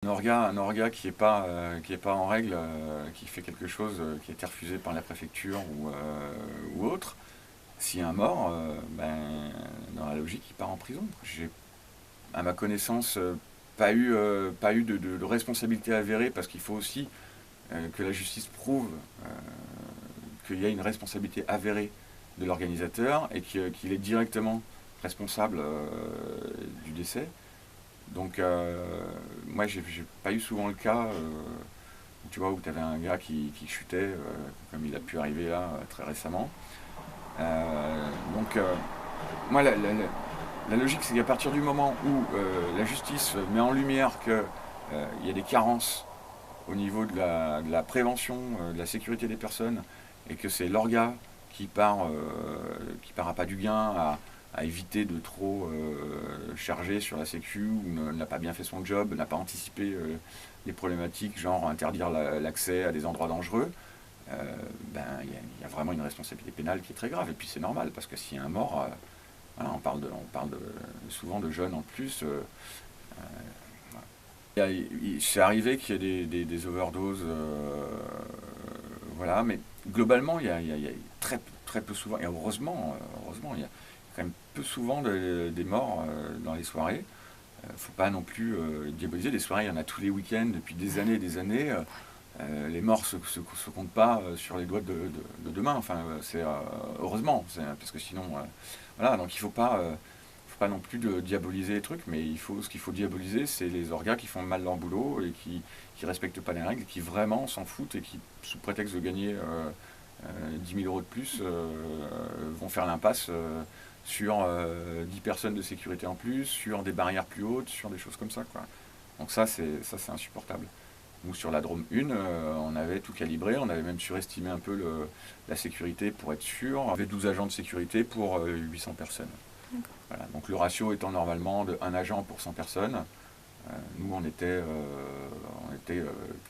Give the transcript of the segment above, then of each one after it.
Un orga qui est pas en règle, qui fait quelque chose qui a été refusé par la préfecture ou autre, s'il y a un mort, dans la logique, il part en prison. J'ai, à ma connaissance, pas eu de responsabilité avérée, parce qu'il faut aussi que la justice prouve qu'il y a une responsabilité avérée de l'organisateur et qu'il est directement responsable du décès. Donc, moi, j'ai pas eu souvent le cas, tu vois, où tu avais un gars qui chutait, comme il a pu arriver là très récemment. Donc, moi, la logique, c'est qu'à partir du moment où la justice met en lumière qu'il y a des carences au niveau de la prévention, de la sécurité des personnes, et que c'est l'orga qui part à pas du gain à éviter de trop charger sur la sécu, ou n'a pas bien fait son job, n'a pas anticipé les problématiques, genre interdire l'accès à des endroits dangereux, il y a vraiment une responsabilité pénale qui est très grave. Et puis c'est normal, parce que s'il y a un mort, voilà, souvent de jeunes en plus. C'est arrivé qu'il y ait des overdoses, voilà, mais globalement, il y a très, très peu souvent, et heureusement, il y a quand même peu souvent des morts dans les soirées. Faut pas non plus diaboliser. Des soirées, il y en a tous les week-ends depuis des années et des années. Les morts se comptent pas sur les doigts de deux mains. Enfin, c'est heureusement, parce que sinon, voilà. Donc il faut pas non plus de diaboliser les trucs, mais ce qu'il faut diaboliser, c'est les orgas qui font mal leur boulot et qui respectent pas les règles, qui vraiment s'en foutent et qui, sous prétexte de gagner 10 000 euros de plus, vont faire l'impasse sur 10 personnes de sécurité en plus, sur des barrières plus hautes, sur des choses comme ça, quoi. Donc ça c'est insupportable. Nous, sur la Drôme 1, on avait tout calibré, on avait même surestimé un peu la sécurité pour être sûr. On avait 12 agents de sécurité pour 800 personnes. Voilà. Donc le ratio étant normalement de 1 agent pour 100 personnes, nous on était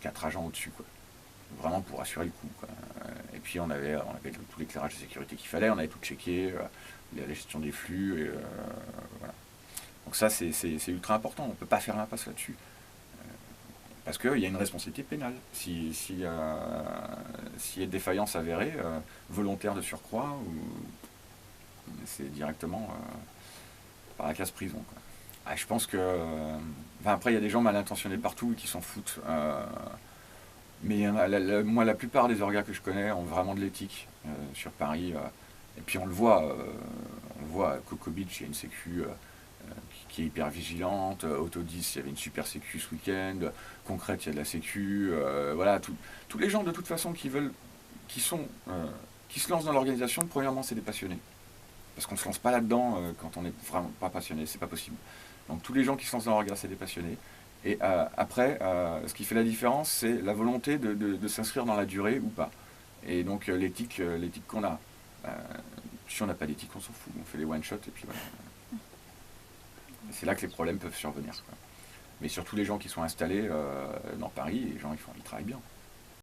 4 agents au-dessus, quoi. Vraiment pour assurer le coup, quoi. Et puis on avait tout l'éclairage de sécurité qu'il fallait, on avait tout checké, la gestion des flux, et voilà. Donc ça c'est ultra important, on ne peut pas faire l'impasse là-dessus. Parce qu'il y a une responsabilité pénale. S'il y a défaillance avérée, volontaire de surcroît, c'est directement par la case prison, quoi. Ah, je pense que. Enfin, après, il y a des gens mal intentionnés partout qui s'en foutent. Mais moi, la plupart des orgas que je connais ont vraiment de l'éthique sur Paris. Et puis on le voit. On le voit à Coco Beach, il y a une sécu qui est hyper vigilante. Auto 10, il y avait une super sécu ce week-end. Concrète, il y a de la sécu. Voilà, tous les gens de toute façon qui se lancent dans l'organisation, premièrement, c'est des passionnés. Parce qu'on ne se lance pas là-dedans quand on n'est vraiment pas passionné, c'est pas possible. Donc tous les gens qui se lancent dans l'orga, c'est des passionnés. Et après, ce qui fait la différence, c'est la volonté de s'inscrire dans la durée ou pas. Et donc l'éthique qu'on a. Euh, Si on n'a pas d'éthique, on s'en fout. On fait les one-shots et puis voilà. Et c'est là que les problèmes peuvent survenir, quoi. Mais surtout les gens qui sont installés dans Paris, les gens ils travaillent bien.